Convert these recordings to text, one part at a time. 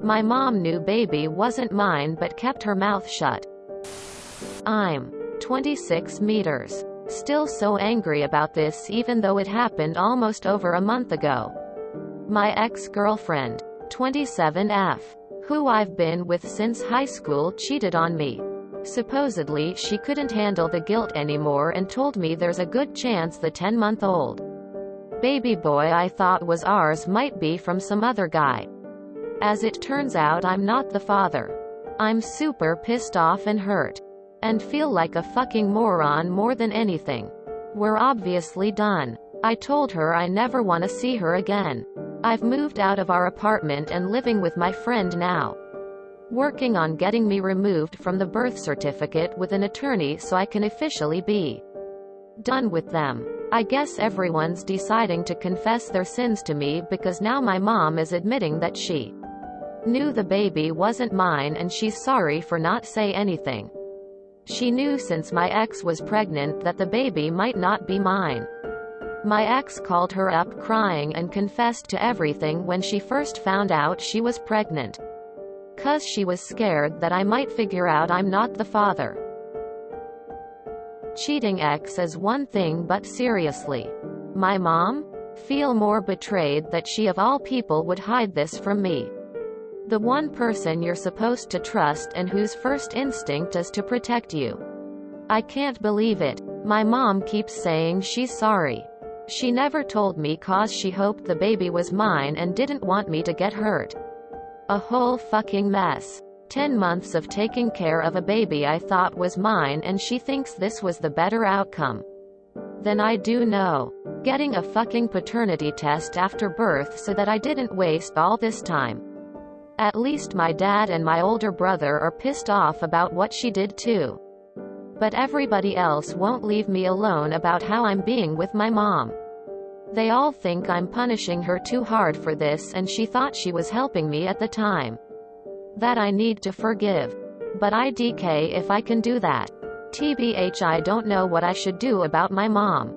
My mom knew baby wasn't mine but kept her mouth shut. I'm 26 meters. Still so angry about this even though it happened almost over a month ago. My ex-girlfriend, 27F, who I've been with since high school, cheated on me. Supposedly she couldn't handle the guilt anymore and told me there's a good chance the 10-month-old baby boy I thought was ours might be from some other guy. As it turns out, I'm not the father. I'm super pissed off and hurt. And feel like a fucking moron more than anything. We're obviously done. I told her I never want to see her again. I've moved out of our apartment and living with my friend now. Working on getting me removed from the birth certificate with an attorney so I can officially be done with them. I guess everyone's deciding to confess their sins to me because now my mom is admitting that she knew the baby wasn't mine and she's sorry for not say anything. She knew since my ex was pregnant that the baby might not be mine. My ex called her up crying and confessed to everything when she first found out she was pregnant. 'Cause she was scared that I might figure out I'm not the father. Cheating ex is one thing, but seriously, my mom? Feel more betrayed that she of all people would hide this from me. The one person you're supposed to trust and whose first instinct is to protect you. I can't believe it. My mom keeps saying she's sorry. She never told me 'cause she hoped the baby was mine and didn't want me to get hurt. A whole fucking mess. 10 months of taking care of a baby I thought was mine, and she thinks this was the better outcome than I do know. Getting a fucking paternity test after birth so that I didn't waste all this time. At least my dad and my older brother are pissed off about what she did too. But everybody else won't leave me alone about how I'm being with my mom. They all think I'm punishing her too hard for this, and she thought she was helping me at the time. That I need to forgive. But IDK if I can do that. TBH, I don't know what I should do about my mom.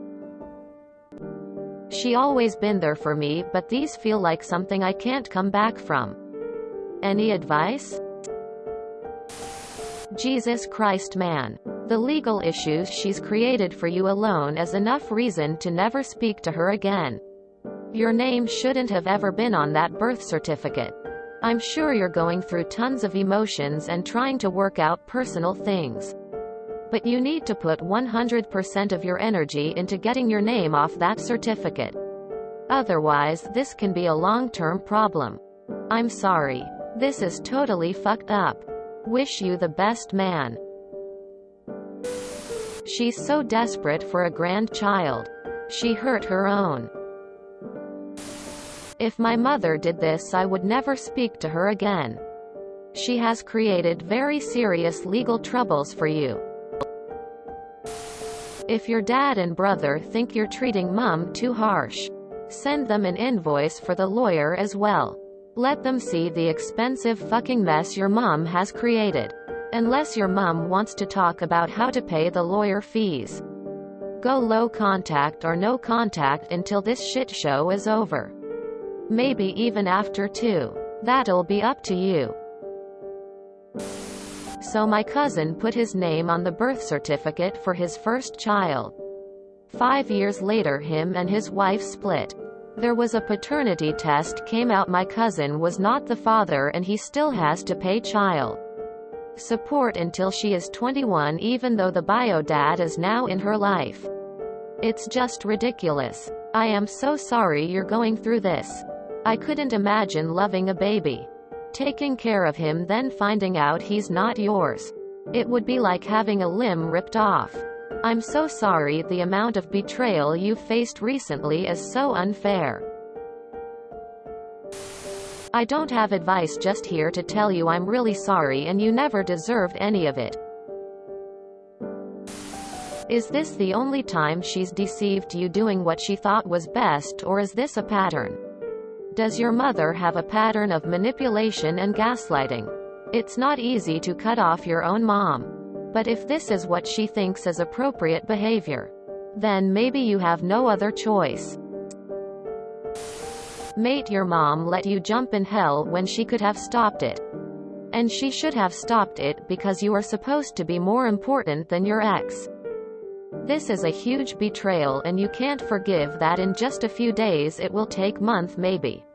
She always been there for me, but these feel like something I can't come back from. Any advice? Jesus Christ, man. The legal issues she's created for you alone is enough reason to never speak to her again. Your name shouldn't have ever been on that birth certificate. I'm sure you're going through tons of emotions and trying to work out personal things. But you need to put 100% of your energy into getting your name off that certificate. Otherwise, this can be a long-term problem. I'm sorry. This is totally fucked up. Wish you the best, man. She's so desperate for a grandchild. She hurt her own. If my mother did this, I would never speak to her again. She has created very serious legal troubles for you. If your dad and brother think you're treating mom too harsh, send them an invoice for the lawyer as well. Let them see the expensive fucking mess your mom has created. Unless your mom wants to talk about how to pay the lawyer fees. Go low contact or no contact until this shit show is over. Maybe even after too. That'll be up to you. So my cousin put his name on the birth certificate for his first child. 5 years later, him and his wife split. There was a paternity test came out. My cousin was not the father and he still has to pay child support until she is 21, even though the bio dad is now in her life. It's just ridiculous. I am so sorry you're going through this. I couldn't imagine loving a baby, taking care of him, then finding out he's not yours. It would be like having a limb ripped off. I'm so sorry. The amount of betrayal you've faced recently is so unfair. I don't have advice, just here to tell you I'm really sorry and you never deserved any of it. Is this the only time she's deceived you doing what she thought was best, or is this a pattern? Does your mother have a pattern of manipulation and gaslighting? It's not easy to cut off your own mom. But if this is what she thinks is appropriate behavior, then maybe you have no other choice. Mate, your mom let you jump in hell when she could have stopped it. And she should have stopped it because you are supposed to be more important than your ex. This is a huge betrayal and you can't forgive that in just a few days. It will take months, maybe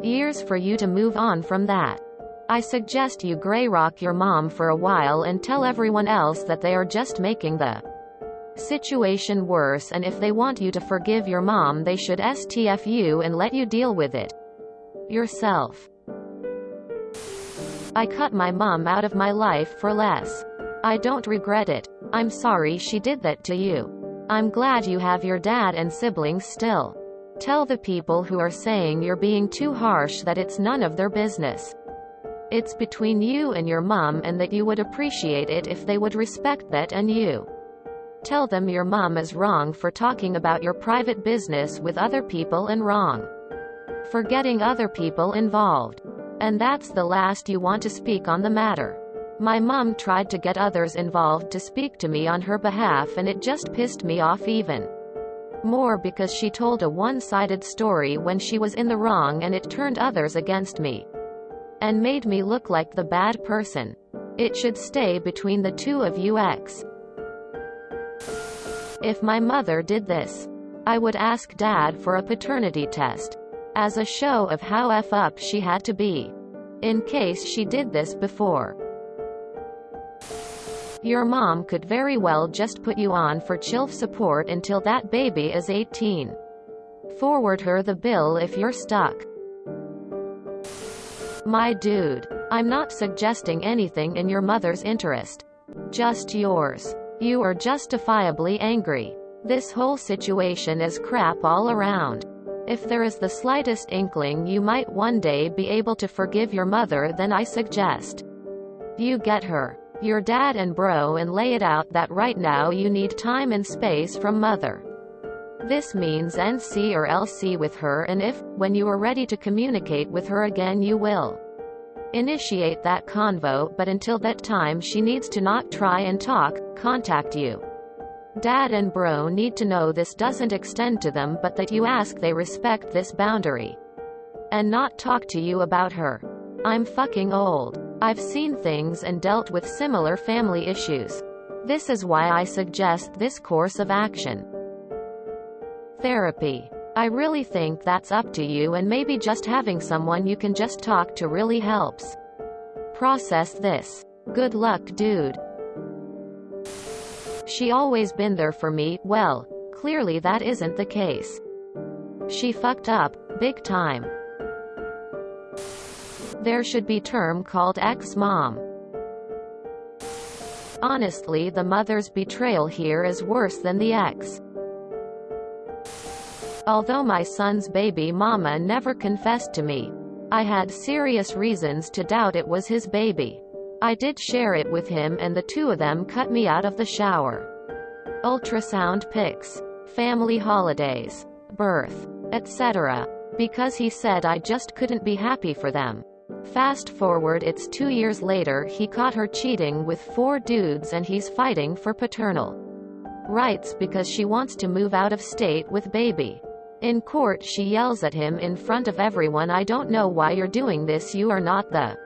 years for you to move on from that. I suggest you grey rock your mom for a while and tell everyone else that they are just making the situation worse, and if they want you to forgive your mom they should STF you and let you deal with it yourself. I cut my mom out of my life for less. I don't regret it. I'm sorry she did that to you. I'm glad you have your dad and siblings still. Tell the people who are saying you're being too harsh that it's none of their business. It's between you and your mom, and that you would appreciate it if they would respect that, and you tell them your mom is wrong for talking about your private business with other people and wrong for getting other people involved. And that's the last you want to speak on the matter. My mom tried to get others involved to speak to me on her behalf, and it just pissed me off even more because she told a one-sided story when she was in the wrong, and it turned others against me and made me look like the bad person. It should stay between the two of you. If my mother did this, I would ask Dad for a paternity test as a show of how F up she had to be, in case she did this before. Your mom could very well just put you on for child support until that baby is 18. Forward her the bill if you're stuck. My dude, I'm not suggesting anything in your mother's interest, just yours. You are justifiably angry. This whole situation is crap all around. If there is the slightest inkling you might one day be able to forgive your mother, then I suggest you get her, your dad and bro, and lay it out that right now you need time and space from mother. This means NC or LC with her, and if, when you are ready to communicate with her again, you will initiate that convo, but until that time she needs to not try and contact you. Dad and bro need to know this doesn't extend to them, but that you ask they respect this boundary and not talk to you about her. I'm fucking old. I've seen things and dealt with similar family issues. This is why I suggest this course of action. Therapy. I really think that's up to you, and maybe just having someone you can just talk to really helps process this. Good luck, dude. She always been there for me. Well, clearly that isn't the case. She fucked up, big time. There should be term called ex-mom. Honestly, the mother's betrayal here is worse than the ex. Although my son's baby mama never confessed to me, I had serious reasons to doubt it was his baby. I did share it with him, and the two of them cut me out of the shower. Ultrasound pics, family holidays, birth, etc. Because he said I just couldn't be happy for them. Fast forward, it's 2 years later, he caught her cheating with 4 dudes, and he's fighting for paternal rights because she wants to move out of state with baby. In court she yells at him in front of everyone, "I don't know why you're doing this, you are not the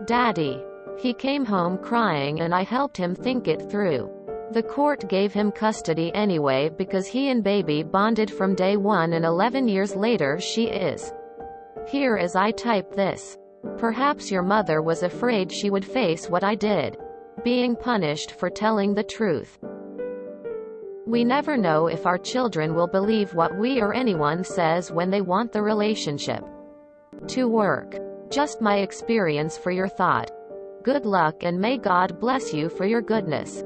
daddy." He came home crying, and I helped him think it through. The court gave him custody anyway because he and baby bonded from day one, and 11 years later she is here as I type this. Perhaps your mother was afraid she would face what I did, being punished for telling the truth. We never know if our children will believe what we or anyone says when they want the relationship to work. Just my experience for your thought. Good luck, and may God bless you for your goodness.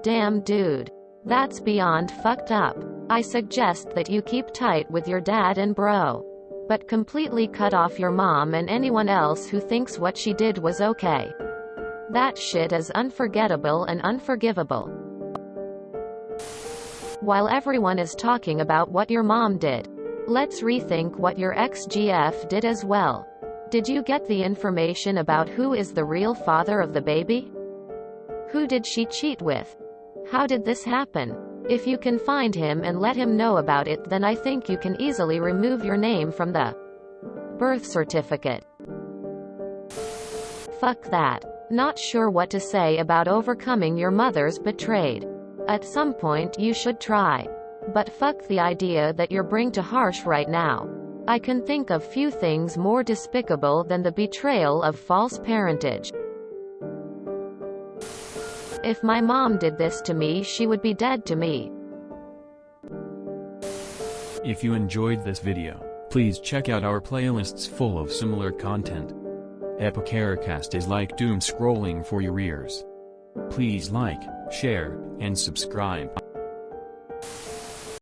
Damn, dude. That's beyond fucked up. I suggest that you keep tight with your dad and bro, but completely cut off your mom and anyone else who thinks what she did was okay. That shit is unforgettable and unforgivable. While everyone is talking about what your mom did, let's rethink what your ex-GF did as well. Did you get the information about who is the real father of the baby? Who did she cheat with? How did this happen? If you can find him and let him know about it, then I think you can easily remove your name from the birth certificate. Fuck that. Not sure what to say about overcoming your mother's betrayed. At some point you should try. But fuck the idea that you're bring to harsh right now. I can think of few things more despicable than the betrayal of false parentage. If my mom did this to me, she would be dead to me. If you enjoyed this video, please check out our playlists full of similar content. Epicaricast is like doom scrolling for your ears. Please like, share, and subscribe.